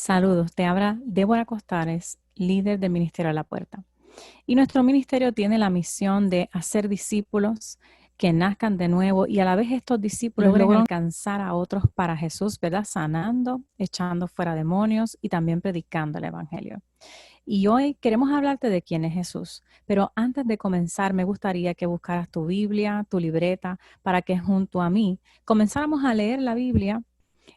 Saludos, te habla Débora Costares, líder del Ministerio a la Puerta. Y nuestro ministerio tiene la misión de hacer discípulos que nazcan de nuevo y a la vez estos discípulos logren alcanzar a otros para Jesús, ¿verdad? Sanando, echando fuera demonios y también predicando el Evangelio. Y hoy queremos hablarte de quién es Jesús. Pero antes de comenzar, me gustaría que buscaras tu Biblia, tu libreta, para que junto a mí comenzáramos a leer la Biblia,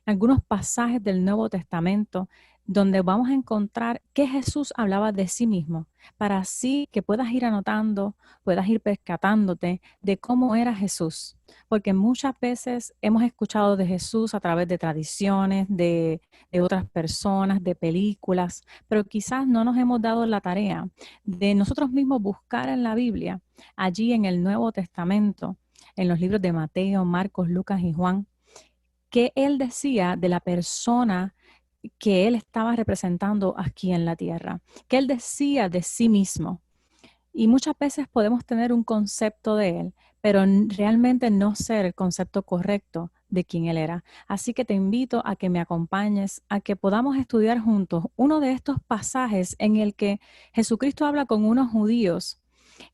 algunos pasajes del Nuevo Testamento donde vamos a encontrar que Jesús hablaba de sí mismo, para así que puedas ir anotando, puedas ir percatándote de cómo era Jesús. Porque muchas veces hemos escuchado de Jesús a través de tradiciones, de otras personas, de películas, pero quizás no nos hemos dado la tarea de nosotros mismos buscar en la Biblia, allí en el Nuevo Testamento, en los libros de Mateo, Marcos, Lucas y Juan, qué él decía de la persona que él estaba representando aquí en la tierra, qué él decía de sí mismo. Y muchas veces podemos tener un concepto de él, pero realmente no ser el concepto correcto de quién él era. Así que te invito a que me acompañes, a que podamos estudiar juntos uno de estos pasajes en el que Jesucristo habla con unos judíos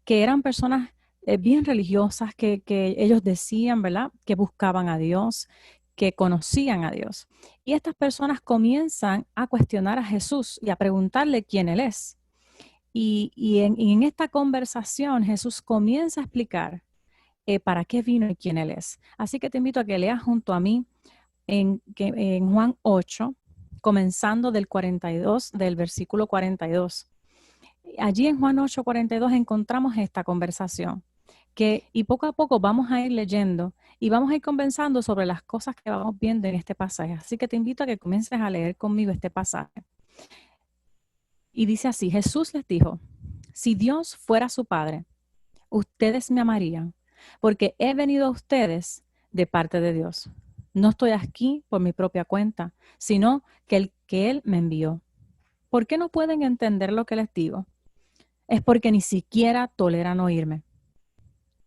que eran personas bien religiosas, que ellos decían, ¿verdad?, que buscaban a Dios, que conocían a Dios. Y estas personas comienzan a cuestionar a Jesús y a preguntarle quién Él es. Y en esta conversación Jesús comienza a explicar para qué vino y quién Él es. Así que te invito a que leas junto a mí en Juan 8, comenzando del 42, del versículo 42. Allí en Juan 8:42 encontramos esta conversación y poco a poco vamos a ir leyendo y vamos a ir conversando sobre las cosas que vamos viendo en este pasaje. Así que te invito a que comiences a leer conmigo este pasaje. Y dice así: Jesús les dijo, si Dios fuera su Padre, ustedes me amarían, porque he venido a ustedes de parte de Dios. No estoy aquí por mi propia cuenta, sino que Él me envió. ¿Por qué no pueden entender lo que les digo? Es porque ni siquiera toleran oírme.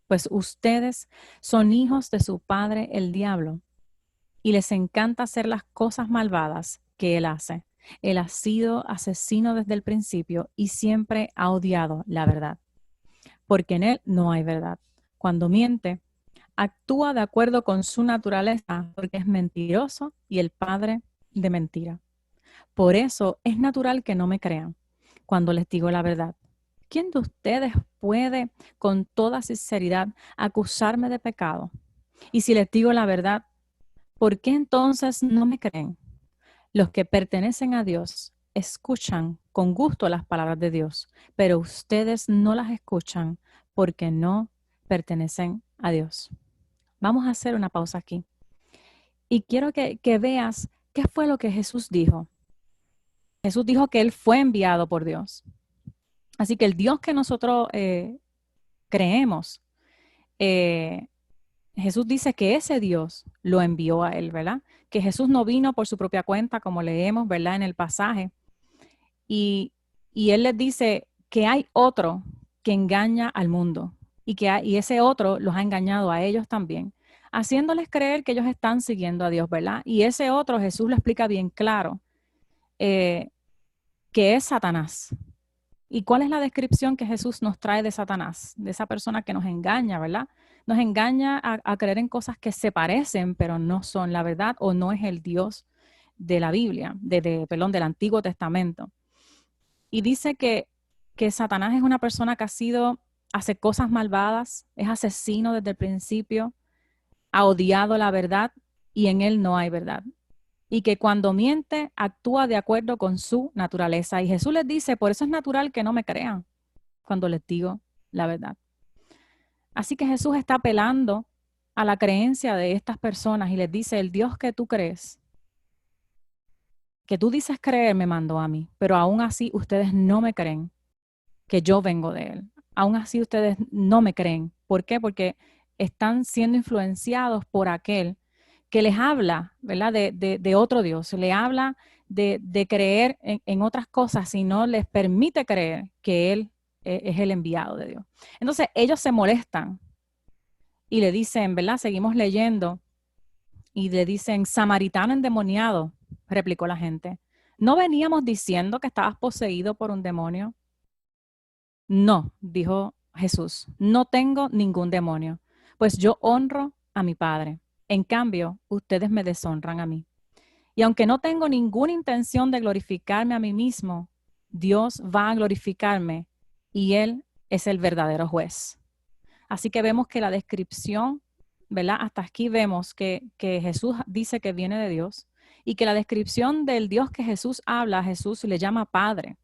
Pues ustedes son hijos de su padre el diablo y les encanta hacer las cosas malvadas que él hace. Él ha sido asesino desde el principio y siempre ha odiado la verdad, porque en él no hay verdad. Cuando miente, actúa de acuerdo con su naturaleza porque es mentiroso y el padre de mentira. Por eso es natural que no me crean cuando les digo la verdad. ¿Quién de ustedes puede con toda sinceridad acusarme de pecado? Y si les digo la verdad, ¿por qué entonces no me creen? Los que pertenecen a Dios escuchan con gusto las palabras de Dios, pero ustedes no las escuchan porque no pertenecen a Dios. Vamos a hacer una pausa aquí. Y quiero que veas qué fue lo que Jesús dijo. Jesús dijo que Él fue enviado por Dios. Así que el Dios que nosotros creemos, eh, Jesús dice que ese Dios lo envió a él, ¿verdad? Que Jesús no vino por su propia cuenta, como leemos, ¿verdad? En el pasaje. Y, y él les dice que hay otro que engaña al mundo y ese otro los ha engañado a ellos también, haciéndoles creer que ellos están siguiendo a Dios, ¿verdad? Y ese otro, Jesús lo explica bien claro, eh, que es Satanás. ¿Y cuál es la descripción que Jesús nos trae de Satanás? De esa persona que nos engaña, ¿verdad? Nos engaña a creer en cosas que se parecen, pero no son la verdad o no es el Dios de la Biblia, perdón, del Antiguo Testamento. Y dice que Satanás es una persona que hace cosas malvadas, es asesino desde el principio, ha odiado la verdad y en él no hay verdad. Y que cuando miente actúa de acuerdo con su naturaleza. Y Jesús les dice, por eso es natural que no me crean cuando les digo la verdad. Así que Jesús está apelando a la creencia de estas personas y les dice, el Dios que tú crees, que tú dices creer, me mandó a mí, pero aún así ustedes no me creen que yo vengo de él. Aún así ustedes no me creen. ¿Por qué? Porque están siendo influenciados por aquel que les habla, ¿verdad? De otro Dios, le habla de creer en otras cosas y no les permite creer que Él es el enviado de Dios. Entonces ellos se molestan y le dicen, ¿verdad? Seguimos leyendo y le dicen, samaritano endemoniado, replicó la gente. ¿No veníamos diciendo que estabas poseído por un demonio? No, dijo Jesús, no tengo ningún demonio, pues yo honro a mi Padre. En cambio, ustedes me deshonran a mí. Y aunque no tengo ninguna intención de glorificarme a mí mismo, Dios va a glorificarme y Él es el verdadero juez. Así que vemos que la descripción, ¿verdad? Hasta aquí vemos que Jesús dice que viene de Dios y que la descripción del Dios que Jesús habla, Jesús le llama Padre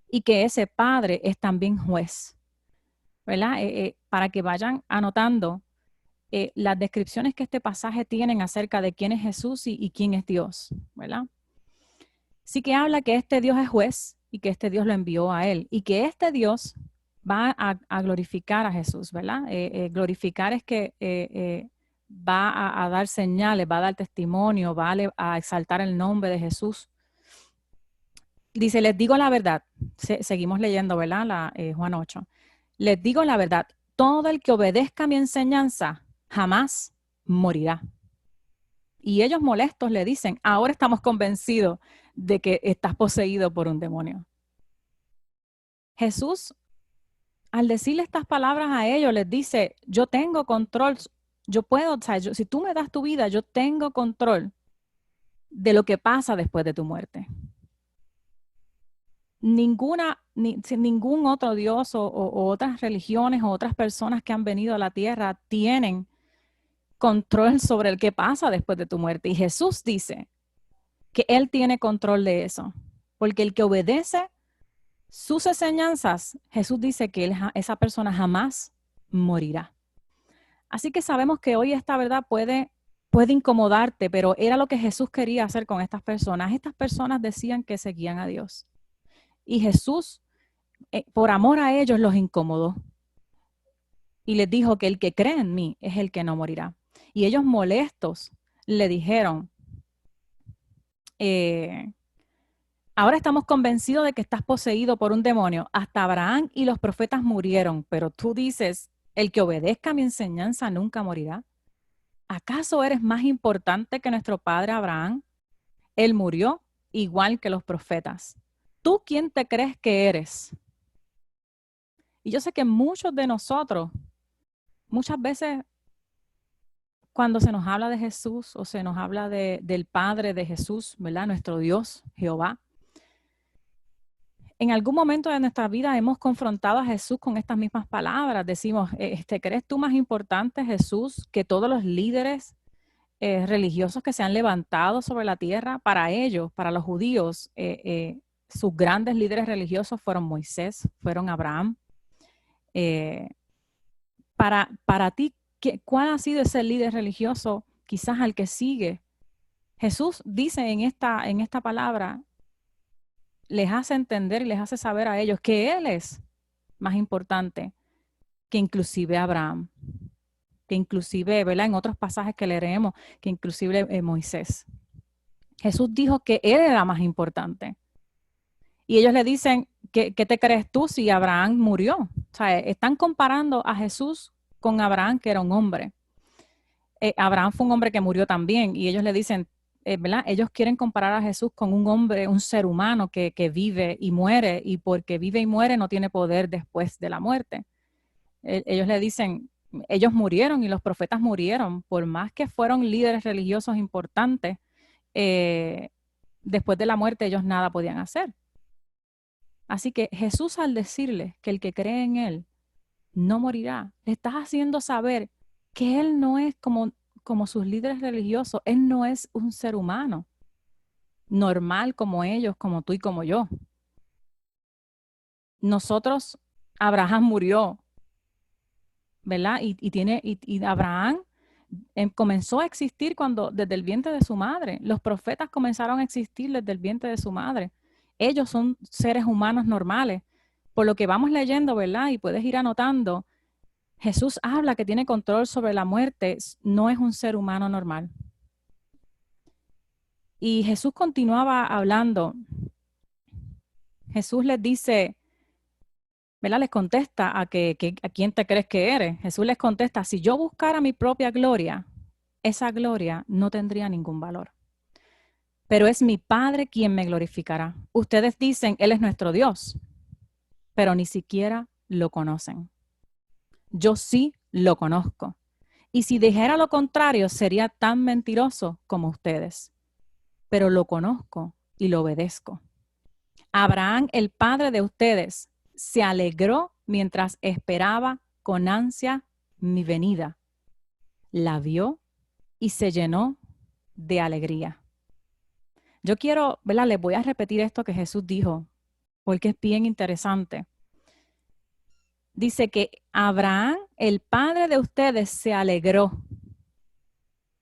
y que ese Padre es también juez, ¿verdad? Para que vayan anotando las descripciones que este pasaje tienen acerca de quién es Jesús y quién es Dios, ¿verdad? Sí que habla que este Dios es juez y que este Dios lo envió a él y que este Dios va a glorificar a Jesús, ¿verdad? Glorificar es que va a dar señales, va a dar testimonio, va a exaltar el nombre de Jesús. Dice, les digo la verdad, seguimos leyendo, ¿verdad? Juan 8. Les digo la verdad, todo el que obedezca mi enseñanza jamás morirá. Y ellos molestos le dicen, ahora estamos convencidos de que estás poseído por un demonio. Jesús, al decirle estas palabras a ellos, les dice, yo tengo control, yo puedo, o sea, si tú me das tu vida, yo tengo control de lo que pasa después de tu muerte. Ningún otro Dios o otras religiones o otras personas que han venido a la tierra tienen control sobre el que pasa después de tu muerte. Y Jesús dice que Él tiene control de eso, porque el que obedece sus enseñanzas, Jesús dice que esa persona jamás morirá. Así que sabemos que hoy esta verdad puede incomodarte, pero era lo que Jesús quería hacer con estas personas. Estas personas decían que seguían a Dios. Y Jesús, por amor a ellos, los incomodó. Y les dijo que el que cree en mí es el que no morirá. Y ellos molestos le dijeron, ahora estamos convencidos de que estás poseído por un demonio. Hasta Abraham y los profetas murieron, pero tú dices, el que obedezca a mi enseñanza nunca morirá. ¿Acaso eres más importante que nuestro padre Abraham? Él murió igual que los profetas. ¿Tú quién te crees que eres? Y yo sé que muchos de nosotros, muchas veces cuando se nos habla de Jesús o se nos habla del Padre de Jesús, ¿verdad? Nuestro Dios, Jehová. En algún momento de nuestra vida hemos confrontado a Jesús con estas mismas palabras. Decimos, ¿crees tú más importante, Jesús, que todos los líderes religiosos que se han levantado sobre la tierra? Para ellos, para los judíos, sus grandes líderes religiosos fueron Moisés, fueron Abraham. Para ti, ¿cuál ha sido ese líder religioso quizás al que sigue? Jesús dice en esta palabra, les hace entender y les hace saber a ellos que Él es más importante que inclusive Abraham, que inclusive, ¿verdad? En otros pasajes que leeremos, que inclusive Moisés. Jesús dijo que Él era más importante. Y ellos le dicen, ¿qué te crees tú si Abraham murió? O sea, están comparando a Jesús con Abraham, que era un hombre. Abraham fue un hombre que murió también, y ellos le dicen, ¿verdad? Ellos quieren comparar a Jesús con un hombre, un ser humano que vive y muere, y porque vive y muere no tiene poder después de la muerte. Ellos le dicen, ellos murieron y los profetas murieron, por más que fueron líderes religiosos importantes, después de la muerte ellos nada podían hacer. Así que Jesús, al decirle que el que cree en Él no morirá, le estás haciendo saber que Él no es como sus líderes religiosos. Él no es un ser humano normal como ellos, como tú y como yo. Nosotros, Abraham murió, ¿verdad? Y Abraham comenzó a existir desde el vientre de su madre. Los profetas comenzaron a existir desde el vientre de su madre. Ellos son seres humanos normales. Por lo que vamos leyendo, ¿verdad? Y puedes ir anotando, Jesús habla que tiene control sobre la muerte, no es un ser humano normal. Y Jesús continuaba hablando. Jesús les dice, ¿verdad? Les contesta a quién te crees que eres. Jesús les contesta, si yo buscara mi propia gloria, esa gloria no tendría ningún valor. pero es mi Padre quien me glorificará. Ustedes dicen, Él es nuestro Dios, pero ni siquiera lo conocen. Yo sí lo conozco. Y si dijera lo contrario, sería tan mentiroso como ustedes. Pero lo conozco y lo obedezco. Abraham, el padre de ustedes, se alegró mientras esperaba con ansia mi venida. La vio y se llenó de alegría. Yo quiero, ¿verdad? Les voy a repetir esto que Jesús dijo, porque es bien interesante. Dice que Abraham, el padre de ustedes, se alegró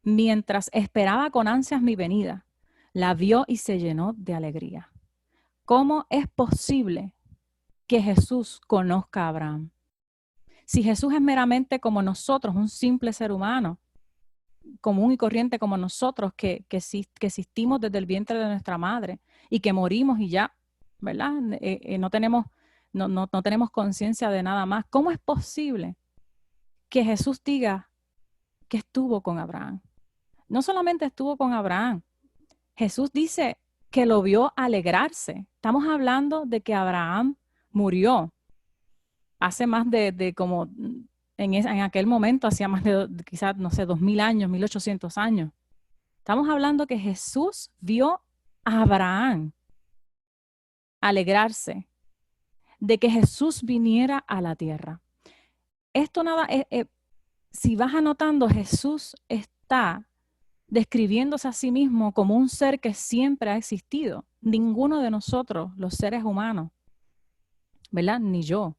mientras esperaba con ansias mi venida. La vio y se llenó de alegría. ¿Cómo es posible que Jesús conozca a Abraham? Si Jesús es meramente como nosotros, un simple ser humano, común y corriente como nosotros, que existimos desde el vientre de nuestra madre y que morimos y ya, ¿verdad? No tenemos conciencia de nada más. ¿Cómo es posible que Jesús diga que estuvo con Abraham? No solamente estuvo con Abraham, Jesús dice que lo vio alegrarse. Estamos hablando de que Abraham murió hace más de como, en aquel momento, hacía más de quizás, no sé, 2000 años, 1800 años. Estamos hablando que Jesús vio a Abraham alegrarse de que Jesús viniera a la tierra. Esto nada, si vas anotando, Jesús está describiéndose a sí mismo como un ser que siempre ha existido. Ninguno de nosotros, los seres humanos, ¿verdad? Ni yo.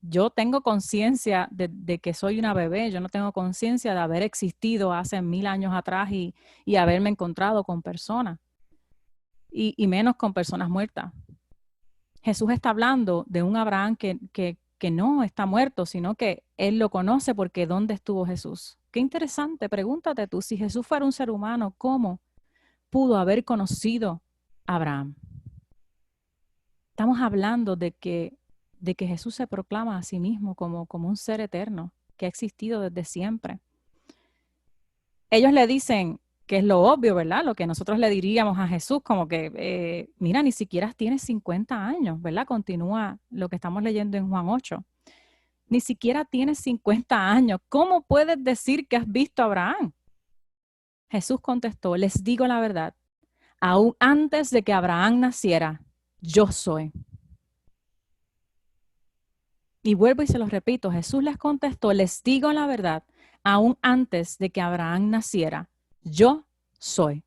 Yo tengo conciencia de que soy una bebé, yo no tengo conciencia de haber existido hace 1000 años atrás y haberme encontrado con personas, y menos con personas muertas. Jesús está hablando de un Abraham que no está muerto, sino que él lo conoce porque ¿dónde estuvo Jesús? Qué interesante, pregúntate tú, si Jesús fuera un ser humano, ¿cómo pudo haber conocido a Abraham? Estamos hablando de que Jesús se proclama a sí mismo como un ser eterno que ha existido desde siempre. Ellos le dicen que es lo obvio, ¿verdad? Lo que nosotros le diríamos a Jesús, como que, mira, ni siquiera tienes 50 años, ¿verdad? Continúa lo que estamos leyendo en Juan 8. Ni siquiera tienes 50 años. ¿Cómo puedes decir que has visto a Abraham? Jesús contestó, les digo la verdad, aún antes de que Abraham naciera, yo soy. Y vuelvo y se los repito, Jesús les contestó, les digo la verdad, aún antes de que Abraham naciera, yo soy.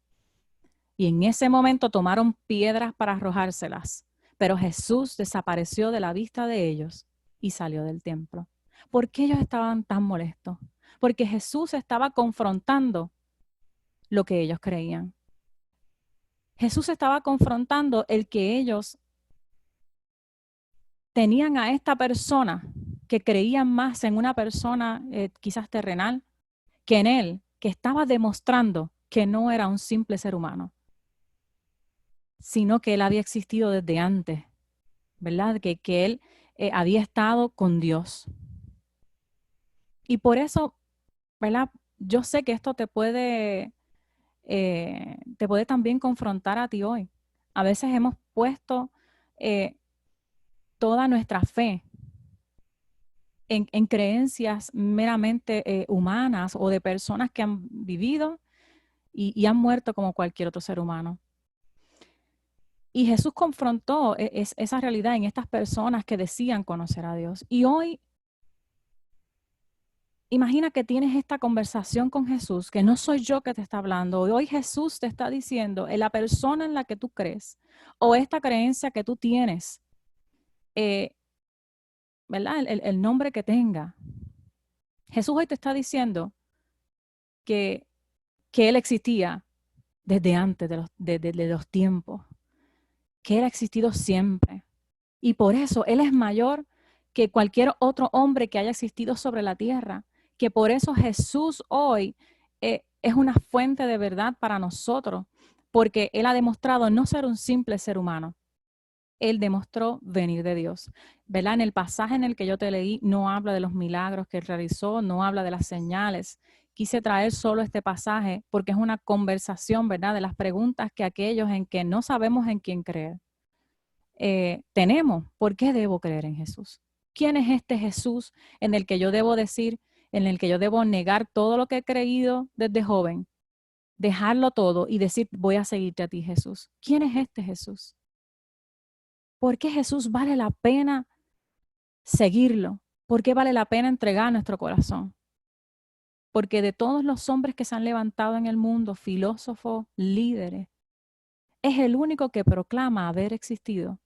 Y en ese momento tomaron piedras para arrojárselas, pero Jesús desapareció de la vista de ellos y salió del templo. ¿Por qué ellos estaban tan molestos? Porque Jesús estaba confrontando lo que ellos creían. Jesús estaba confrontando el que ellos tenían a esta persona, que creían más en una persona quizás terrenal que en él, que estaba demostrando que no era un simple ser humano, sino que él había existido desde antes, ¿verdad? Que él había estado con Dios. Y por eso, ¿verdad? Yo sé que esto te puede también confrontar a ti hoy. A veces hemos puesto toda nuestra fe en creencias meramente humanas o de personas que han vivido y han muerto como cualquier otro ser humano. Y Jesús confrontó esa realidad en estas personas que decían conocer a Dios. Y hoy, imagina que tienes esta conversación con Jesús, que no soy yo que te está hablando. Hoy Jesús te está diciendo, la persona en la que tú crees o esta creencia que tú tienes, ¿verdad? El nombre que tenga. Jesús hoy te está diciendo que Él existía desde antes de los tiempos, que Él ha existido siempre. Y por eso Él es mayor que cualquier otro hombre que haya existido sobre la tierra, que por eso Jesús hoy es una fuente de verdad para nosotros, porque Él ha demostrado no ser un simple ser humano. Él demostró venir de Dios. ¿Verdad? En el pasaje en el que yo te leí, no habla de los milagros que Él realizó, no habla de las señales. Quise traer solo este pasaje porque es una conversación, ¿verdad? De las preguntas que aquellos en que no sabemos en quién creer tenemos. ¿Por qué debo creer en Jesús? ¿Quién es este Jesús en el que yo debo decir, en el que yo debo negar todo lo que he creído desde joven, dejarlo todo y decir, voy a seguirte a ti, Jesús? ¿Quién es este Jesús? ¿Por qué Jesús vale la pena seguirlo? ¿Por qué vale la pena entregar nuestro corazón? Porque de todos los hombres que se han levantado en el mundo, filósofos, líderes, es el único que proclama haber existido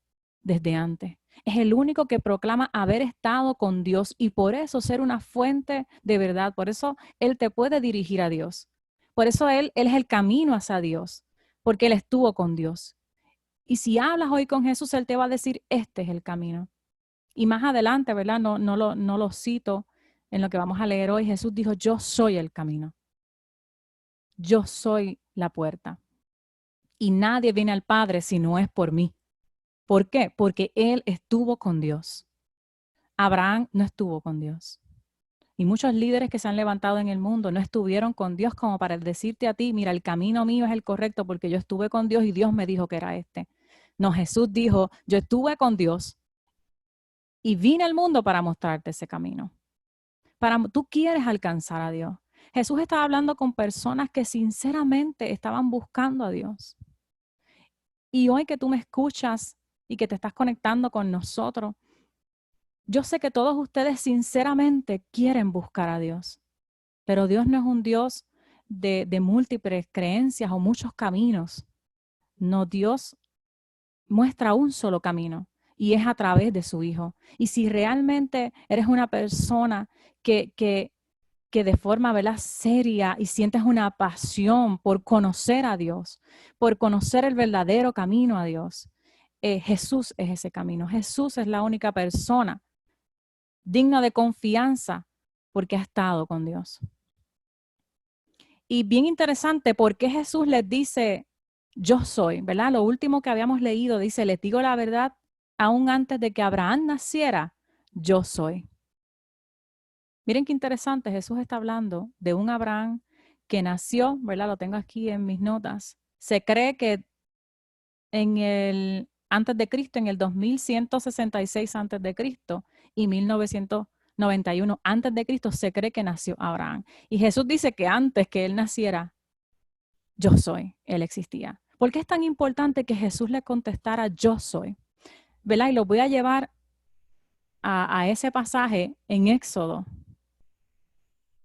desde antes. Es el único que proclama haber estado con Dios y por eso ser una fuente de verdad. Por eso Él te puede dirigir a Dios. Por eso Él es el camino hacia Dios, porque Él estuvo con Dios. Y si hablas hoy con Jesús, Él te va a decir, este es el camino. Y más adelante, ¿verdad? No lo cito en lo que vamos a leer hoy. Jesús dijo, yo soy el camino. Yo soy la puerta. Y nadie viene al Padre si no es por mí. ¿Por qué? Porque él estuvo con Dios. Abraham no estuvo con Dios. Y muchos líderes que se han levantado en el mundo no estuvieron con Dios como para decirte a ti, mira, el camino mío es el correcto porque yo estuve con Dios y Dios me dijo que era este. No, Jesús dijo, yo estuve con Dios y vine al mundo para mostrarte ese camino. Tú quieres alcanzar a Dios. Jesús estaba hablando con personas que sinceramente estaban buscando a Dios. Y hoy que tú me escuchas y que te estás conectando con nosotros, yo sé que todos ustedes sinceramente quieren buscar a Dios, pero Dios no es un Dios de múltiples creencias o muchos caminos. No, Dios muestra un solo camino y es a través de su Hijo. Y si realmente eres una persona que de forma, ¿verdad?, seria y sientes una pasión por conocer a Dios, por conocer el verdadero camino a Dios, Jesús es ese camino. Jesús es la única persona digna de confianza porque ha estado con Dios. Y bien interesante, porque Jesús les dice, yo soy, ¿verdad? Lo último que habíamos leído dice, les digo la verdad, aún antes de que Abraham naciera, yo soy. Miren qué interesante, Jesús está hablando de un Abraham que nació, ¿verdad? Lo tengo aquí en mis notas. Se cree que antes de Cristo, en el 2166 antes de Cristo y 1991 antes de Cristo, se cree que nació Abraham. Y Jesús dice que antes que él naciera, yo soy, él existía. ¿Por qué es tan importante que Jesús le contestara yo soy? ¿Verdad? Y lo voy a llevar a ese pasaje en Éxodo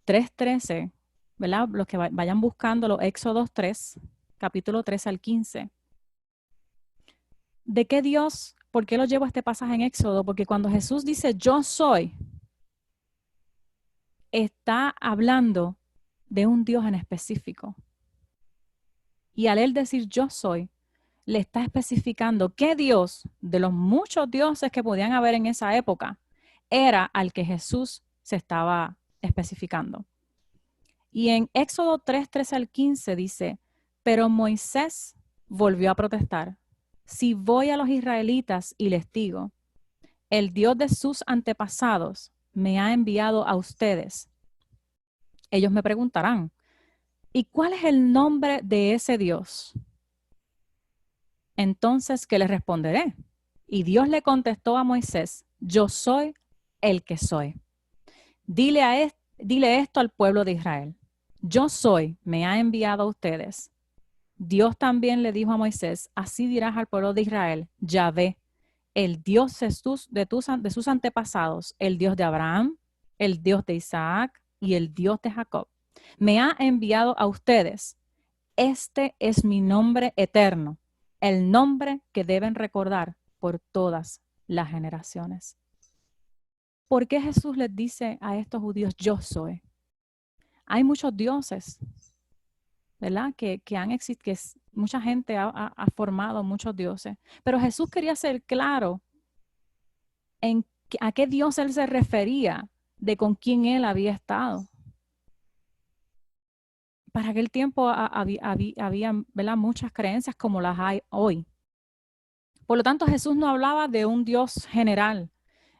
3:13, ¿verdad? Los que vayan buscándolo, Éxodo 3, capítulo 3 al 15. ¿De qué Dios? ¿Por qué lo llevo a este pasaje en Éxodo? Porque cuando Jesús dice yo soy, está hablando de un Dios en específico. Y al él decir yo soy, le está especificando qué Dios, de los muchos dioses que podían haber en esa época, era al que Jesús se estaba especificando. Y en Éxodo 3, 13 al 15 dice, pero Moisés volvió a protestar. Si voy a los israelitas y les digo, el Dios de sus antepasados me ha enviado a ustedes, ellos me preguntarán, ¿y cuál es el nombre de ese Dios? Entonces, ¿qué les responderé? Y Dios le contestó a Moisés, yo soy el que soy. Dile esto al pueblo de Israel. Yo soy, me ha enviado a ustedes. Dios también le dijo a Moisés, así dirás al pueblo de Israel, Yahvé, el Dios de sus antepasados, el Dios de Abraham, el Dios de Isaac y el Dios de Jacob. Me ha enviado a ustedes. Este es mi nombre eterno, el nombre que deben recordar por todas las generaciones. ¿Por qué Jesús les dice a estos judíos, yo soy? Hay muchos dioses, ¿verdad? Que mucha gente ha formado muchos dioses, pero Jesús quería ser claro a qué Dios él se refería de con quién él había estado. Para aquel tiempo había, ¿verdad?, muchas creencias como las hay hoy. Por lo tanto, Jesús no hablaba de un Dios general,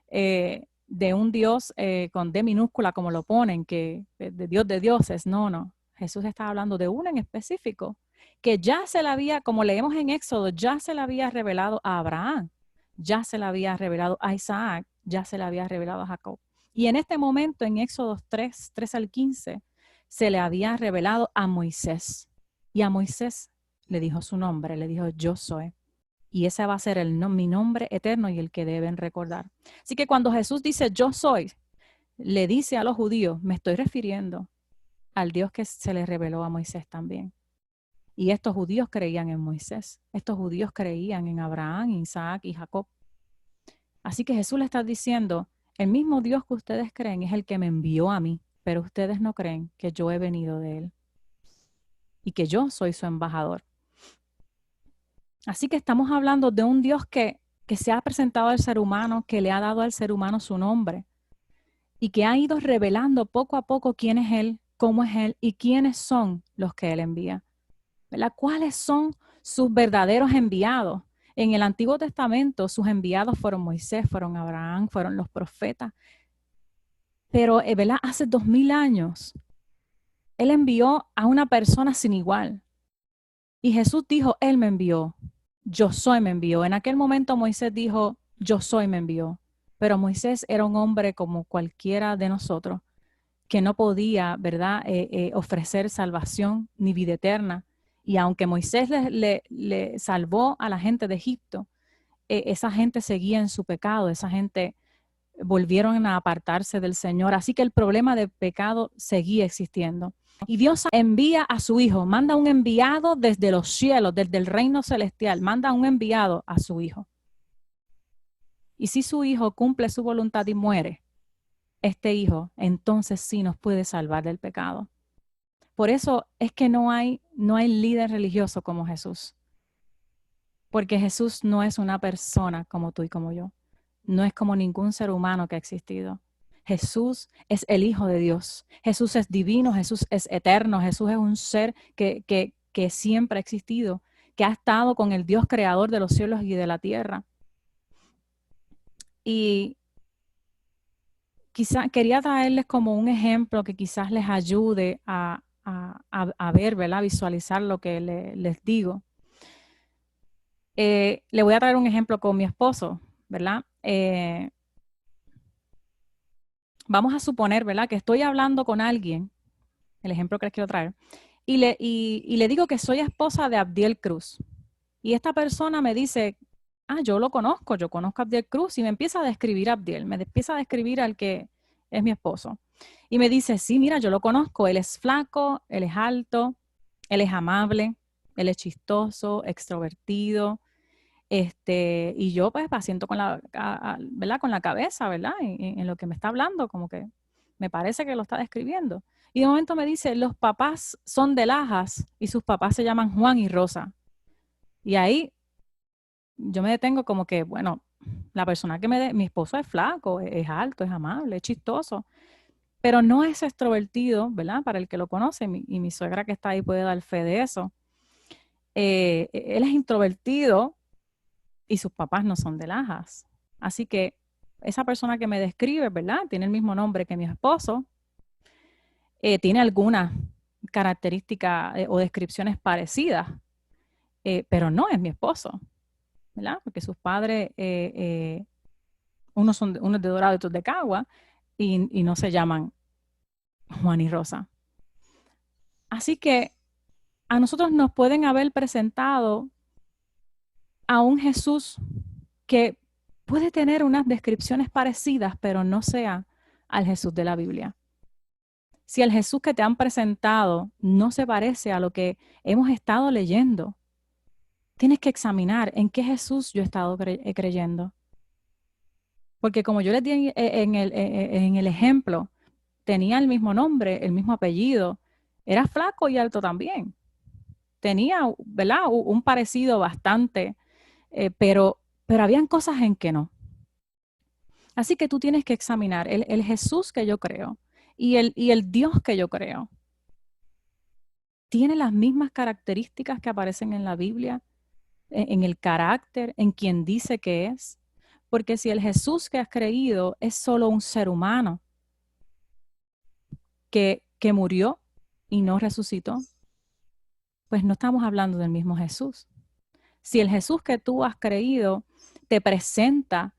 de un Dios con D minúscula, como lo ponen, que de Dios de dioses. No, no. Jesús estaba hablando de uno en específico, que ya se le había, como leemos en Éxodo, ya se le había revelado a Abraham, ya se le había revelado a Isaac, ya se le había revelado a Jacob. Y en este momento, en Éxodo 3 al 15, se le había revelado a Moisés. Y a Moisés le dijo su nombre, le dijo, yo soy. Y ese va a ser mi nombre eterno y el que deben recordar. Así que cuando Jesús dice, yo soy, le dice a los judíos, me estoy refiriendo al Dios que se le reveló a Moisés también. Y estos judíos creían en Moisés. Estos judíos creían en Abraham, Isaac y Jacob. Así que Jesús le está diciendo, el mismo Dios que ustedes creen es el que me envió a mí, pero ustedes no creen que yo he venido de él y que yo soy su embajador. Así que estamos hablando de un Dios que se ha presentado al ser humano, que le ha dado al ser humano su nombre y que ha ido revelando poco a poco quién es Él, cómo es Él y quiénes son los que Él envía. ¿Verdad? ¿Cuáles son sus verdaderos enviados? En el Antiguo Testamento sus enviados fueron Moisés, fueron Abraham, fueron los profetas. Pero ¿verdad? Hace 2000 años Él envió a una persona sin igual. Y Jesús dijo, Él me envió. Yo soy me envió. En aquel momento Moisés dijo, yo soy me envió. Pero Moisés era un hombre como cualquiera de nosotros, que no podía, ¿verdad?, ofrecer salvación ni vida eterna. Y aunque Moisés le salvó a la gente de Egipto, esa gente seguía en su pecado, esa gente volvieron a apartarse del Señor. Así que el problema del pecado seguía existiendo. Y Dios envía a su Hijo, manda un enviado desde los cielos, desde el reino celestial, manda un enviado a su Hijo. Y si su Hijo cumple su voluntad y muere, este Hijo entonces sí nos puede salvar del pecado. Por eso es que no hay líder religioso como Jesús. Porque Jesús no es una persona como tú y como yo. No es como ningún ser humano que ha existido. Jesús es el Hijo de Dios. Jesús es divino, Jesús es eterno, Jesús es un ser que siempre ha existido, que ha estado con el Dios creador de los cielos y de la tierra. Y quizá quería traerles como un ejemplo que quizás les ayude a ver, ¿verdad? A visualizar lo que les digo. Le voy a traer un ejemplo con mi esposo, ¿verdad? Vamos a suponer, ¿verdad?, que estoy hablando con alguien, el ejemplo que les quiero traer, y le digo que soy esposa de Abdiel Cruz. Y esta persona me dice, yo conozco a Abdiel Cruz, y me empieza a describir a Abdiel, me empieza a describir al que es mi esposo. Y me dice, sí, mira, yo lo conozco, él es flaco, él es alto, él es amable, él es chistoso, extrovertido, y yo pues asiento con ¿verdad?, con la cabeza, ¿verdad?, en lo que me está hablando, como que me parece que lo está describiendo. Y de momento me dice, los papás son de Lajas y sus papás se llaman Juan y Rosa. Y ahí yo me detengo como que, bueno, la persona mi esposo es flaco, es alto, es amable, es chistoso, pero no es extrovertido, ¿verdad?, para el que lo conoce, y mi suegra que está ahí puede dar fe de eso. Él es introvertido, y sus papás no son de Lajas. Así que esa persona que me describe, ¿verdad?, tiene el mismo nombre que mi esposo, tiene algunas características o descripciones parecidas, pero no es mi esposo, ¿verdad? Porque sus padres, unos de Dorado y otros de Cagua, y no se llaman Juan y Rosa. Así que a nosotros nos pueden haber presentado a un Jesús que puede tener unas descripciones parecidas, pero no sea al Jesús de la Biblia. Si el Jesús que te han presentado no se parece a lo que hemos estado leyendo, tienes que examinar en qué Jesús yo he estado creyendo. Porque como yo les di en el ejemplo, tenía el mismo nombre, el mismo apellido, era flaco y alto también. Tenía, ¿verdad?, un parecido bastante, pero habían cosas en que no. Así que tú tienes que examinar el Jesús que yo creo y el Dios que yo creo. ¿Tiene las mismas características que aparecen en la Biblia? en el carácter, en quien dice que es. Porque si el Jesús que has creído es solo un ser humano que murió y no resucitó, pues no estamos hablando del mismo Jesús. Si el Jesús que tú has creído te presenta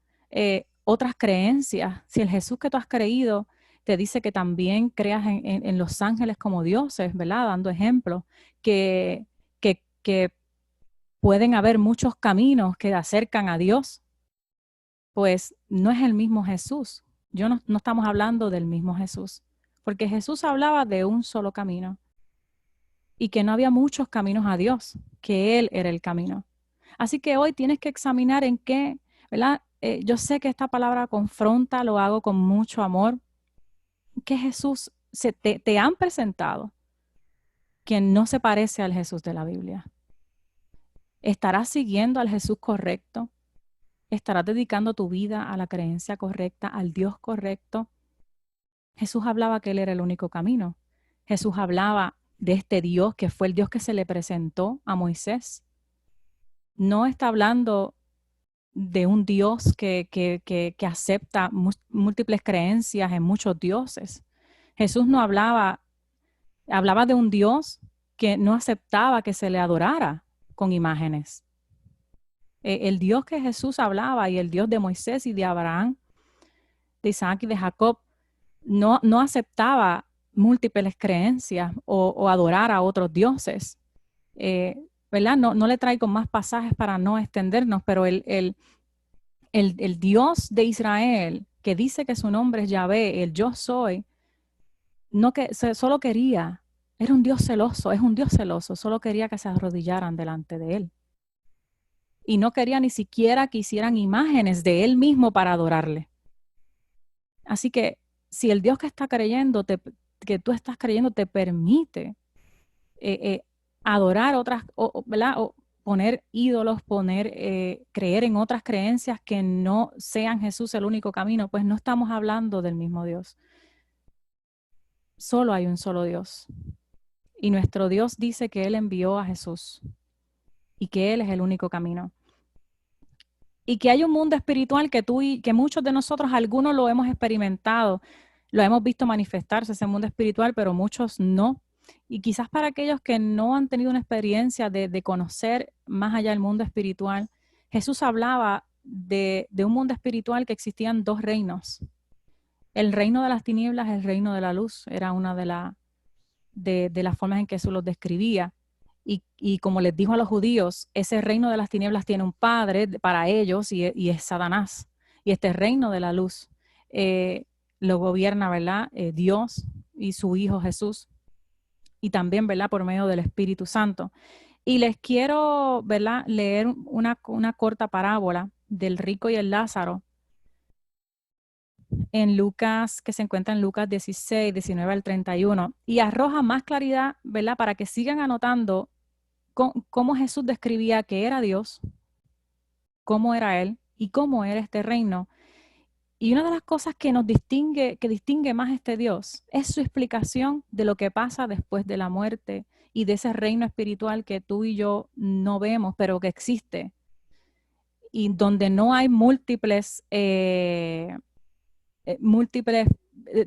otras creencias, si el Jesús que tú has creído te dice que también creas en los ángeles como dioses, ¿verdad? Dando ejemplos, que pueden haber muchos caminos que acercan a Dios, pues no es el mismo Jesús. No estamos hablando del mismo Jesús, porque Jesús hablaba de un solo camino y que no había muchos caminos a Dios, que Él era el camino. Así que hoy tienes que examinar en qué, ¿verdad? Yo sé que esta palabra confronta, lo hago con mucho amor, que Jesús te han presentado que no se parece al Jesús de la Biblia. ¿Estarás siguiendo al Jesús correcto? ¿Estarás dedicando tu vida a la creencia correcta, al Dios correcto? Jesús hablaba que Él era el único camino. Jesús hablaba de este Dios que fue el Dios que se le presentó a Moisés. No está hablando de un Dios que acepta múltiples creencias en muchos dioses. Jesús no hablaba de un Dios que no aceptaba que se le adorara con imágenes. El Dios que Jesús hablaba y el Dios de Moisés y de Abraham, de Isaac y de Jacob, no aceptaba múltiples creencias o adorar a otros dioses. ¿Verdad? No le traigo más pasajes para no extendernos, pero el Dios de Israel, que dice que su nombre es Yahvé, el yo soy, no que solo quería, era un Dios celoso, es un Dios celoso, solo quería que se arrodillaran delante de él. Y no quería ni siquiera que hicieran imágenes de él mismo para adorarle. Así que si el Dios que está creyendo, que tú estás creyendo, te permite adorar otras, ¿verdad? O poner ídolos, creer en otras creencias que no sean Jesús el único camino, pues no estamos hablando del mismo Dios. Solo hay un solo Dios. Y nuestro Dios dice que Él envió a Jesús y que Él es el único camino. Y que hay un mundo espiritual que muchos de nosotros, algunos lo hemos experimentado, lo hemos visto manifestarse, ese mundo espiritual, pero muchos no. Y quizás para aquellos que no han tenido una experiencia de conocer más allá del mundo espiritual, Jesús hablaba de un mundo espiritual que existían dos reinos. El reino de las tinieblas, el reino de la luz, era una de las formas en que Jesús los describía. Y como les dijo a los judíos, ese reino de las tinieblas tiene un padre para ellos y es Satanás. Y este reino de la luz lo gobierna, ¿verdad? Dios y su Hijo Jesús. Y también, ¿verdad? Por medio del Espíritu Santo. Y les quiero, ¿verdad? Leer una corta parábola del rico y el Lázaro en Lucas, que se encuentra en Lucas 16, 19 al 31, y arroja más claridad, ¿verdad? Para que sigan anotando cómo Jesús describía que era Dios, cómo era Él y cómo era este reino. Y una de las cosas que distingue más este Dios es su explicación de lo que pasa después de la muerte y de ese reino espiritual que tú y yo no vemos, pero que existe. Y donde no hay múltiples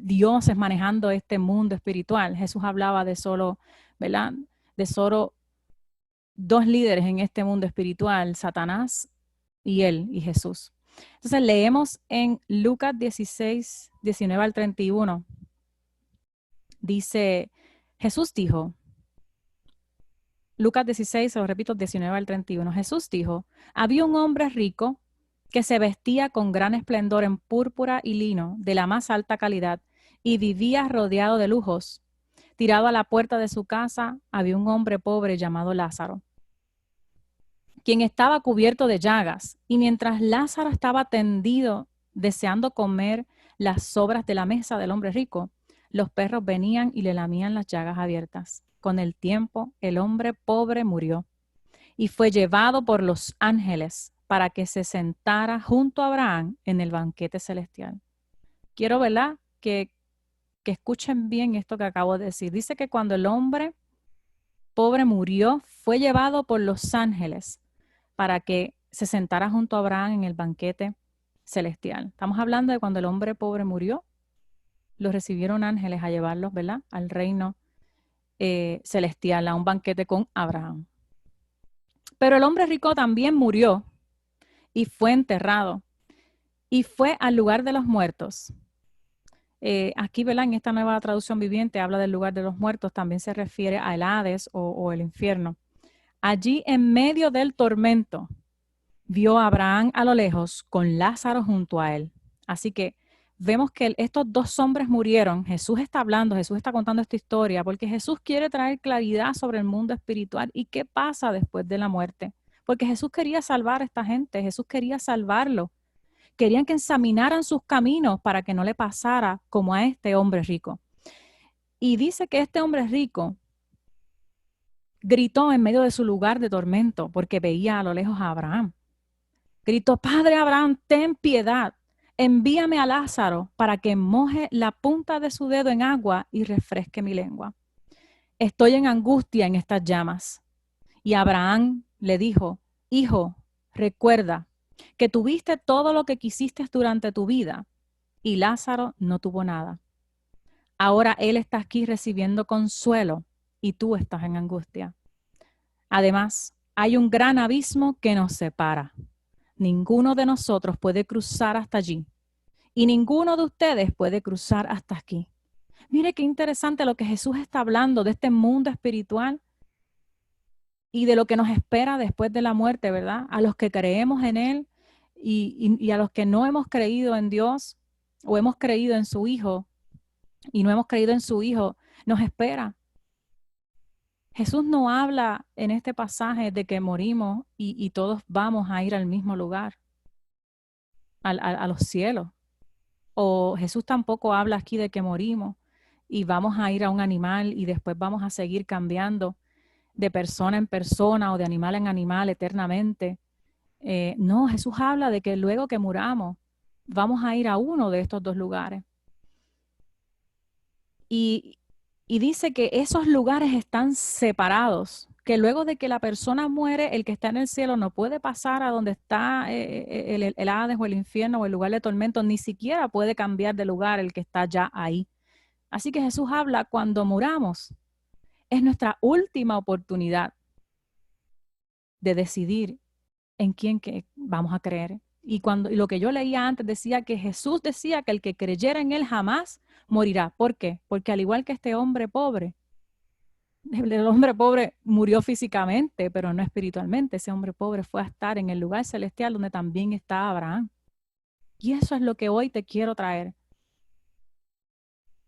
dioses manejando este mundo espiritual. Jesús hablaba de solo, ¿verdad? De solo dos líderes en este mundo espiritual, Satanás y él, y Jesús. Entonces leemos en Lucas 16, 19 al 31. Dice, Jesús dijo, Lucas 16, se lo repito, 19 al 31. Jesús dijo, había un hombre rico que se vestía con gran esplendor en púrpura y lino de la más alta calidad y vivía rodeado de lujos. Tirado a la puerta de su casa había un hombre pobre llamado Lázaro, quien estaba cubierto de llagas, y mientras Lázaro estaba tendido deseando comer las sobras de la mesa del hombre rico, los perros venían y le lamían las llagas abiertas. Con el tiempo, el hombre pobre murió y fue llevado por los ángeles para que se sentara junto a Abraham en el banquete celestial. Quiero, ¿verdad?, que escuchen bien esto que acabo de decir. Dice que cuando el hombre pobre murió, fue llevado por los ángeles para que se sentara junto a Abraham en el banquete celestial. Estamos hablando de cuando el hombre pobre murió, los recibieron ángeles a llevarlos, ¿verdad?, al reino celestial, a un banquete con Abraham. Pero el hombre rico también murió y fue enterrado y fue al lugar de los muertos. Aquí, ¿verdad?, en esta nueva traducción viviente habla del lugar de los muertos, también se refiere al Hades o el infierno. Allí en medio del tormento vio a Abraham a lo lejos con Lázaro junto a él. Así que vemos que estos dos hombres murieron. Jesús está hablando, Jesús está contando esta historia porque Jesús quiere traer claridad sobre el mundo espiritual y qué pasa después de la muerte. Porque Jesús quería salvar a esta gente, Jesús quería salvarlo. Querían que examinaran sus caminos para que no le pasara como a este hombre rico. Y dice que este hombre rico gritó en medio de su lugar de tormento porque veía a lo lejos a Abraham. Gritó: Padre Abraham, ten piedad. Envíame a Lázaro para que moje la punta de su dedo en agua y refresque mi lengua. Estoy en angustia en estas llamas. Y Abraham le dijo: Hijo, recuerda que tuviste todo lo que quisiste durante tu vida y Lázaro no tuvo nada. Ahora él está aquí recibiendo consuelo y tú estás en angustia. Además, hay un gran abismo que nos separa. Ninguno de nosotros puede cruzar hasta allí y ninguno de ustedes puede cruzar hasta aquí. Mire qué interesante lo que Jesús está hablando de este mundo espiritual y de lo que nos espera después de la muerte, ¿verdad? A los que creemos en Él y a los que no hemos creído en Dios o hemos creído en su Hijo y no hemos creído en su Hijo, nos espera. Jesús no habla en este pasaje de que morimos y todos vamos a ir al mismo lugar, a los cielos. O Jesús tampoco habla aquí de que morimos y vamos a ir a un animal y después vamos a seguir cambiando de persona en persona o de animal en animal eternamente. No, Jesús habla de que luego que muramos vamos a ir a uno de estos dos lugares. Y dice que esos lugares están separados, que luego de que la persona muere, el que está en el cielo no puede pasar a donde está el Hades o el infierno o el lugar de tormento, ni siquiera puede cambiar de lugar el que está ya ahí. Así que Jesús habla: cuando muramos, es nuestra última oportunidad de decidir en quién que vamos a creer. Y lo que yo leía antes decía que Jesús decía que el que creyera en Él jamás morirá. ¿Por qué? Porque al igual que este hombre pobre, el hombre pobre murió físicamente, pero no espiritualmente. Ese hombre pobre fue a estar en el lugar celestial donde también está Abraham. Y eso es lo que hoy te quiero traer.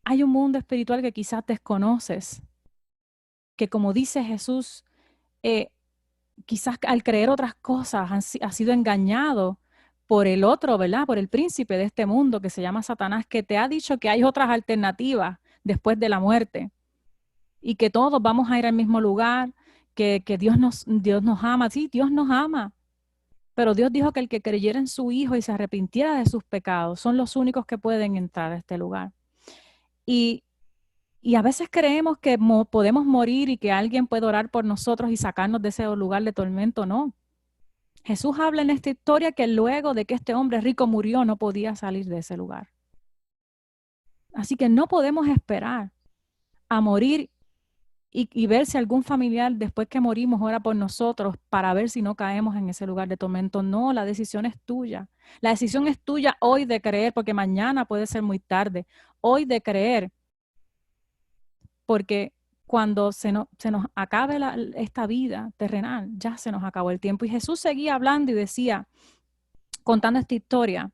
Hay un mundo espiritual que quizás desconoces, que como dice Jesús, quizás al creer otras cosas ha sido engañado por el otro, ¿verdad? Por el príncipe de este mundo que se llama Satanás, que te ha dicho que hay otras alternativas después de la muerte y que todos vamos a ir al mismo lugar, que Dios nos ama. Sí, Dios nos ama, pero Dios dijo que el que creyera en su Hijo y se arrepintiera de sus pecados son los únicos que pueden entrar a este lugar. Y a veces creemos que podemos morir y que alguien puede orar por nosotros y sacarnos de ese lugar de tormento. No. Jesús habla en esta historia que luego de que este hombre rico murió, no podía salir de ese lugar. Así que no podemos esperar a morir y ver si algún familiar después que morimos ora por nosotros para ver si no caemos en ese lugar de tormento. No, la decisión es tuya. La decisión es tuya hoy de creer, porque mañana puede ser muy tarde. Hoy de creer, porque cuando se nos acabe esta vida terrenal, ya se nos acabó el tiempo. Y Jesús seguía hablando y decía, contando esta historia,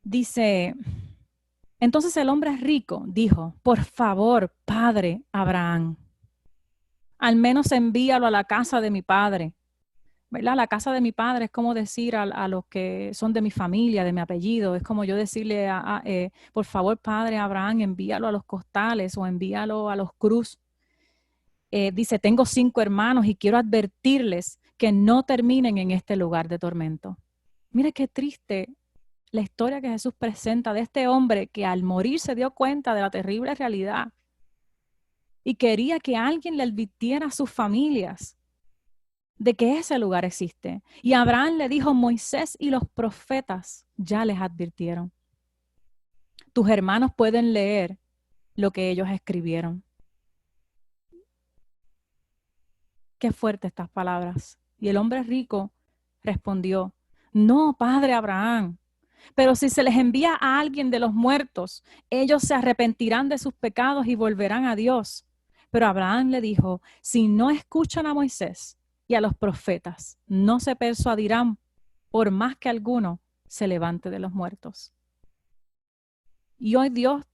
dice: entonces el hombre rico dijo: por favor, padre Abraham, al menos envíalo a la casa de mi padre. ¿Verdad? La casa de mi padre es como decir a los que son de mi familia, de mi apellido. Es como yo decirle por favor, padre Abraham, envíalo a los costales o envíalo a los Cruz. Dice: tengo 5 hermanos y quiero advertirles que no terminen en este lugar de tormento. Mire qué triste la historia que Jesús presenta de este hombre que al morir se dio cuenta de la terrible realidad y quería que alguien le advirtiera a sus familias de que ese lugar existe. Y Abraham le dijo, Moisés y los profetas ya les advirtieron. Tus hermanos pueden leer lo que ellos escribieron. Qué fuertes estas palabras. Y el hombre rico respondió, no, padre Abraham, pero si se les envía a alguien de los muertos, ellos se arrepentirán de sus pecados y volverán a Dios. Pero Abraham le dijo, si no escuchan a Moisés y a los profetas, no se persuadirán por más que alguno se levante de los muertos. Y hoy Dios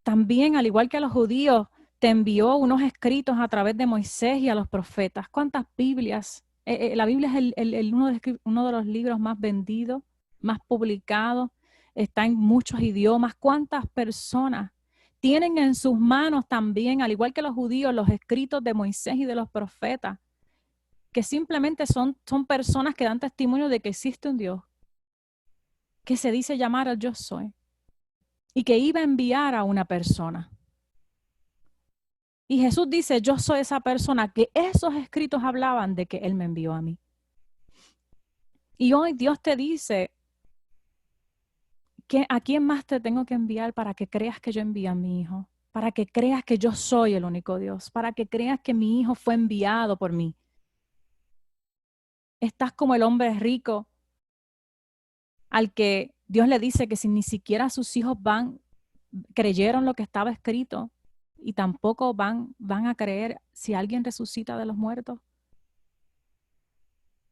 también, al igual que a los judíos, te envió unos escritos a través de Moisés y a los profetas. ¿Cuántas Biblias? La Biblia es uno de los libros más vendidos, más publicados, está en muchos idiomas. ¿Cuántas personas tienen en sus manos también, al igual que los judíos, los escritos de Moisés y de los profetas? Que simplemente son personas que dan testimonio de que existe un Dios, que se dice llamar al Yo Soy, y que iba a enviar a una persona. Y Jesús dice, yo soy esa persona que esos escritos hablaban de que Él me envió a mí. Y hoy Dios te dice, ¿a quién más te tengo que enviar para que creas que yo envío a mi hijo? Para que creas que yo soy el único Dios, para que creas que mi hijo fue enviado por mí. Estás como el hombre rico al que Dios le dice que si ni siquiera sus hijos creyeron lo que estaba escrito, y tampoco van a creer si alguien resucita de los muertos.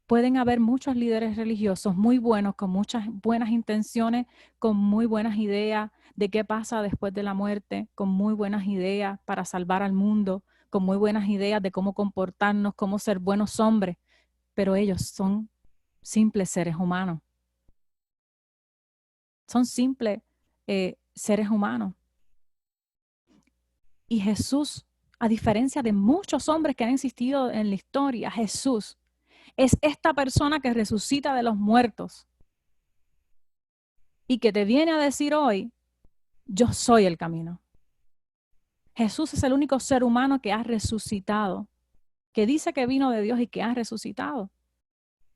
Pueden haber muchos líderes religiosos muy buenos, con muchas buenas intenciones, con muy buenas ideas de qué pasa después de la muerte, con muy buenas ideas para salvar al mundo, con muy buenas ideas de cómo comportarnos, cómo ser buenos hombres, pero ellos son simples seres humanos. Son simples seres humanos. Y Jesús, a diferencia de muchos hombres que han existido en la historia, Jesús es esta persona que resucita de los muertos y que te viene a decir hoy, yo soy el camino. Jesús es el único ser humano que ha resucitado, que dice que vino de Dios y que ha resucitado.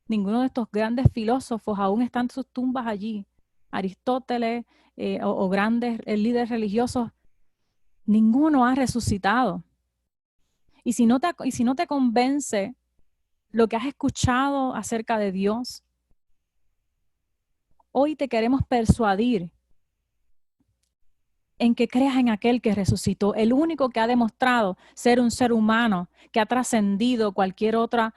Ninguno de estos grandes filósofos aún están en sus tumbas allí. Aristóteles o grandes líderes religiosos, ninguno ha resucitado. Y si no te convence lo que has escuchado acerca de Dios, hoy te queremos persuadir en que creas en aquel que resucitó, el único que ha demostrado ser un ser humano, que ha trascendido cualquier otro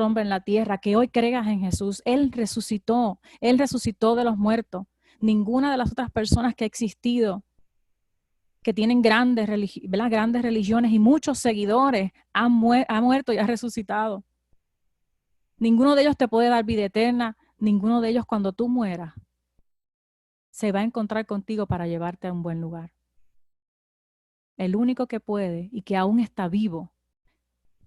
hombre en la tierra, que hoy creas en Jesús. Él resucitó de los muertos. Ninguna de las otras personas que ha existido, que tienen grandes religiones y muchos seguidores, ha muerto y ha resucitado. Ninguno de ellos te puede dar vida eterna. Ninguno de ellos, cuando tú mueras, se va a encontrar contigo para llevarte a un buen lugar. El único que puede y que aún está vivo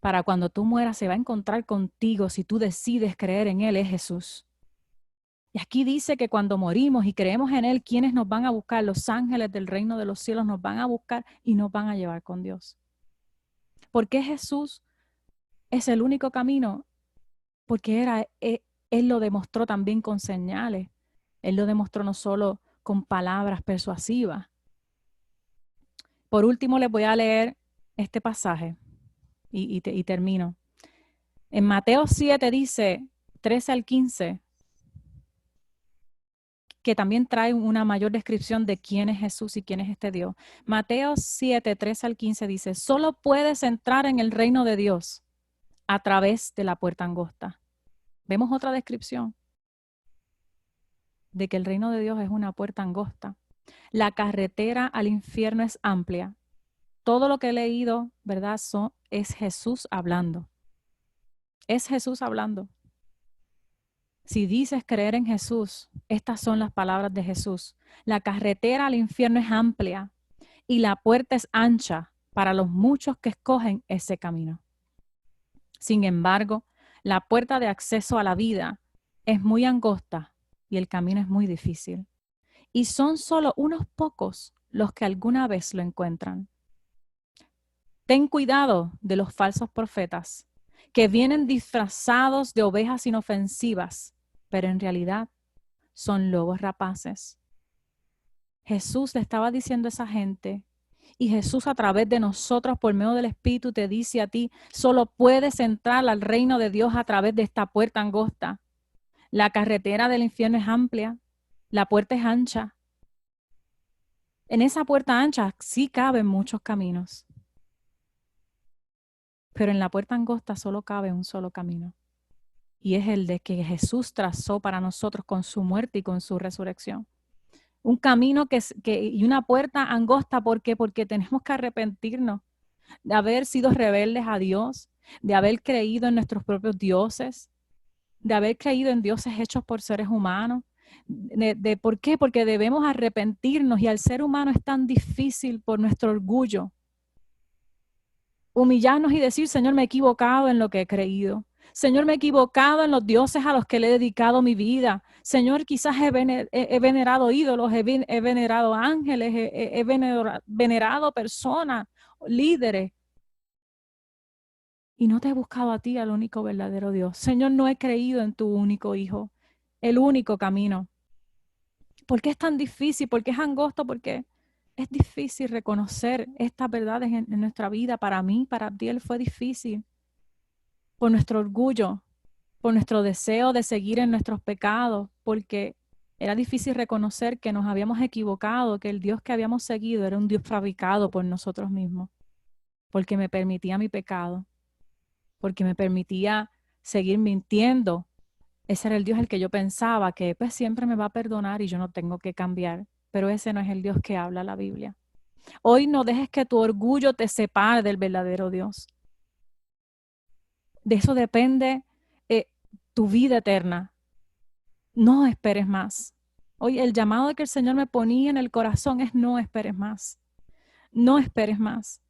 para cuando tú mueras se va a encontrar contigo si tú decides creer en Él es Jesús. Y aquí dice que cuando morimos y creemos en Él, ¿quiénes nos van a buscar? Los ángeles del reino de los cielos nos van a buscar y nos van a llevar con Dios. ¿Por qué Jesús es el único camino? Porque Él lo demostró también con señales. Él lo demostró no solo con palabras persuasivas. Por último, les voy a leer este pasaje y termino. En Mateo 7 dice, 13 al 15, que también trae una mayor descripción de quién es Jesús y quién es este Dios. Mateo 7, 13 al 15 dice, solo puedes entrar en el reino de Dios a través de la puerta angosta. Vemos otra descripción de que el reino de Dios es una puerta angosta. La carretera al infierno es amplia. Todo lo que he leído, ¿verdad? Es Jesús hablando. Es Jesús hablando. Si dices creer en Jesús, estas son las palabras de Jesús. La carretera al infierno es amplia y la puerta es ancha para los muchos que escogen ese camino. Sin embargo, la puerta de acceso a la vida es muy angosta y el camino es muy difícil. Y son solo unos pocos los que alguna vez lo encuentran. Ten cuidado de los falsos profetas que vienen disfrazados de ovejas inofensivas, pero en realidad son lobos rapaces. Jesús le estaba diciendo a esa gente, y Jesús a través de nosotros por medio del Espíritu te dice a ti, solo puedes entrar al reino de Dios a través de esta puerta angosta. La carretera del infierno es amplia, la puerta es ancha. En esa puerta ancha sí caben muchos caminos, pero en la puerta angosta solo cabe un solo camino, y es el de que Jesús trazó para nosotros con su muerte y con su resurrección. Un camino y una puerta angosta, ¿por qué? Porque tenemos que arrepentirnos de haber sido rebeldes a Dios, de haber creído en nuestros propios dioses, de haber creído en dioses hechos por seres humanos. ¿Por qué? Porque debemos arrepentirnos, y al ser humano es tan difícil por nuestro orgullo humillarnos y decir, Señor, me he equivocado en lo que he creído. Señor, me he equivocado en los dioses a los que le he dedicado mi vida. Señor, quizás he venerado ídolos, he venerado ángeles, he venerado personas, líderes, y no te he buscado a ti, al único verdadero Dios. Señor, no he creído en tu único Hijo, el único camino. ¿Por qué es tan difícil? ¿Por qué es angosto? Porque es difícil reconocer estas verdades en nuestra vida. Para mí, para Abdiel fue difícil. Por nuestro orgullo, por nuestro deseo de seguir en nuestros pecados, porque era difícil reconocer que nos habíamos equivocado, que el Dios que habíamos seguido era un Dios fabricado por nosotros mismos, porque me permitía mi pecado, porque me permitía seguir mintiendo. Ese era el Dios el que yo pensaba que pues siempre me va a perdonar y yo no tengo que cambiar, pero ese no es el Dios que habla la Biblia. Hoy no dejes que tu orgullo te separe del verdadero Dios. De eso depende tu vida eterna. No esperes más. Hoy el llamado que el Señor me ponía en el corazón es no esperes más. No esperes más.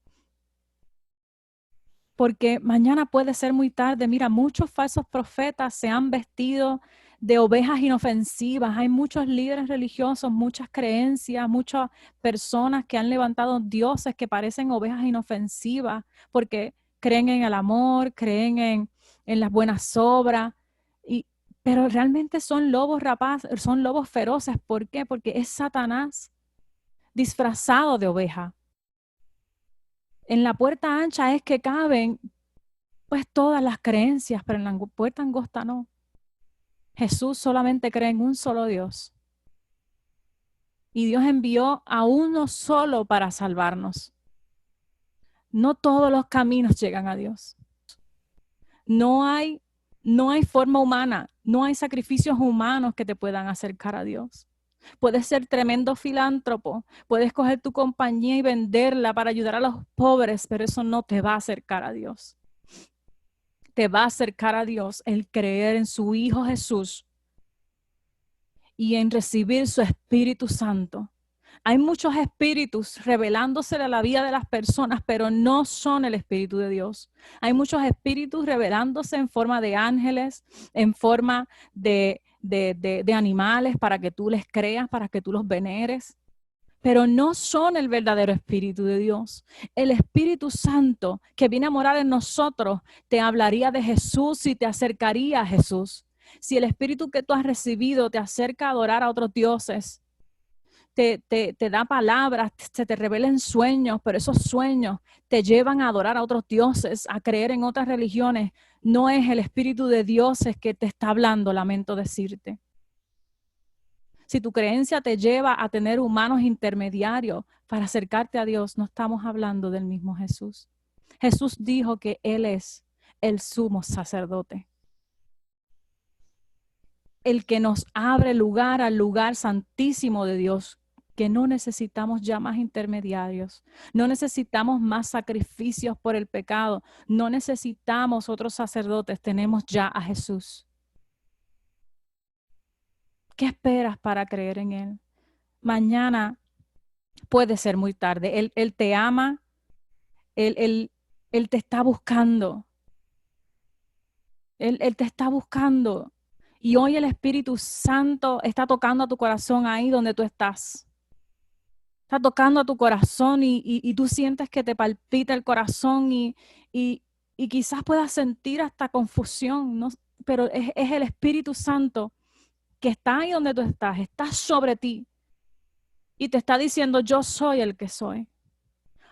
Porque mañana puede ser muy tarde. Mira, muchos falsos profetas se han vestido de ovejas inofensivas. Hay muchos líderes religiosos, muchas creencias, muchas personas que han levantado dioses que parecen ovejas inofensivas porque creen en el amor, creen en las buenas obras, pero realmente son lobos rapaces, son lobos feroces. ¿Por qué? Porque es Satanás disfrazado de oveja. En la puerta ancha es que caben pues todas las creencias, pero en la puerta angosta no. Jesús solamente cree en un solo Dios. Y Dios envió a uno solo para salvarnos. No todos los caminos llegan a Dios. No hay forma humana, no hay sacrificios humanos que te puedan acercar a Dios. Puedes ser tremendo filántropo, puedes coger tu compañía y venderla para ayudar a los pobres, pero eso no te va a acercar a Dios. Te va a acercar a Dios el creer en su Hijo Jesús y en recibir su Espíritu Santo. Hay muchos espíritus revelándose a la vida de las personas, pero no son el Espíritu de Dios. Hay muchos espíritus revelándose en forma de ángeles, en forma de animales para que tú les creas, para que tú los veneres, pero no son el verdadero Espíritu de Dios. El Espíritu Santo que viene a morar en nosotros te hablaría de Jesús y te acercaría a Jesús. Si el Espíritu que tú has recibido te acerca a adorar a otros dioses, te da palabras, se te revelan sueños, pero esos sueños te llevan a adorar a otros dioses, a creer en otras religiones, no es el Espíritu de Dios que te está hablando, lamento decirte. Si tu creencia te lleva a tener humanos intermediarios para acercarte a Dios, no estamos hablando del mismo Jesús. Jesús dijo que Él es el sumo sacerdote, el que nos abre lugar al lugar santísimo de Dios, que no necesitamos ya más intermediarios, no necesitamos más sacrificios por el pecado, no necesitamos otros sacerdotes, tenemos ya a Jesús. ¿Qué esperas para creer en Él? Mañana puede ser muy tarde. Él te ama, él te está buscando. Él te está buscando. Y hoy el Espíritu Santo está tocando a tu corazón ahí donde tú estás. Está tocando a tu corazón y tú sientes que te palpita el corazón y Y quizás puedas sentir hasta confusión, ¿no? Pero es el Espíritu Santo que está ahí donde tú estás, está sobre ti y te está diciendo, yo soy el que soy.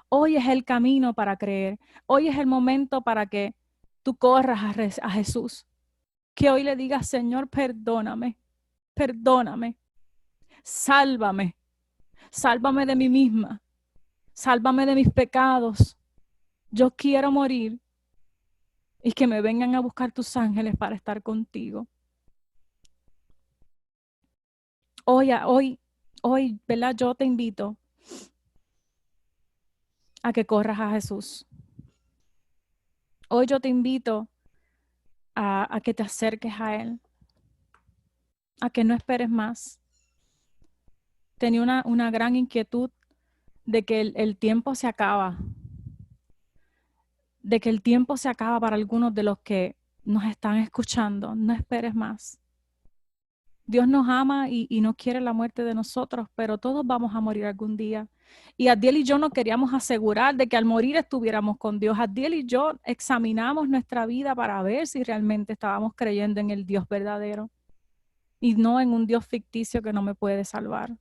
Hoy es el camino para creer. Hoy es el momento para que tú corras a Jesús. Que hoy le digas, Señor, perdóname, perdóname, sálvame, sálvame de mí misma, sálvame de mis pecados. Yo quiero morir y que me vengan a buscar tus ángeles para estar contigo. Hoy, ¿verdad? Yo te invito a que corras a Jesús. Hoy yo te invito a que te acerques a Él, a que no esperes más. Tenía una gran inquietud de que el tiempo se acaba, de que el tiempo se acaba para algunos de los que nos están escuchando. No esperes más. Dios nos ama y no quiere la muerte de nosotros, pero todos vamos a morir algún día. Y Adiel y yo nos queríamos asegurar de que al morir estuviéramos con Dios. Adiel y yo examinamos nuestra vida para ver si realmente estábamos creyendo en el Dios verdadero y no en un Dios ficticio que no me puede salvar.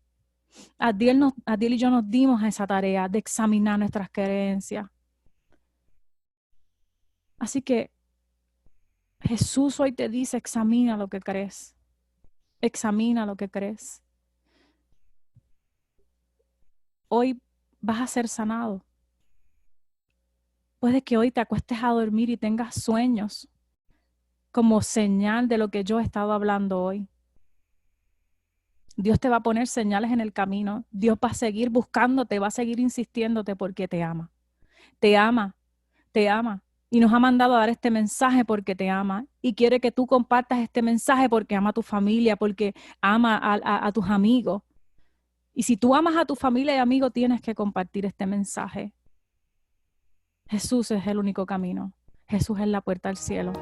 Adiel y yo nos dimos a esa tarea de examinar nuestras creencias. Así que Jesús hoy te dice, examina lo que crees. Examina lo que crees. Hoy vas a ser sanado. Puede que hoy te acuestes a dormir y tengas sueños como señal de lo que yo he estado hablando hoy. Dios te va a poner señales en el camino. Dios va a seguir buscándote, va a seguir insistiéndote porque te ama. Te ama, te ama. Y nos ha mandado a dar este mensaje porque te ama. Y quiere que tú compartas este mensaje porque ama a tu familia, porque ama a tus amigos. Y si tú amas a tu familia y amigos, tienes que compartir este mensaje. Jesús es el único camino. Jesús es la puerta al cielo.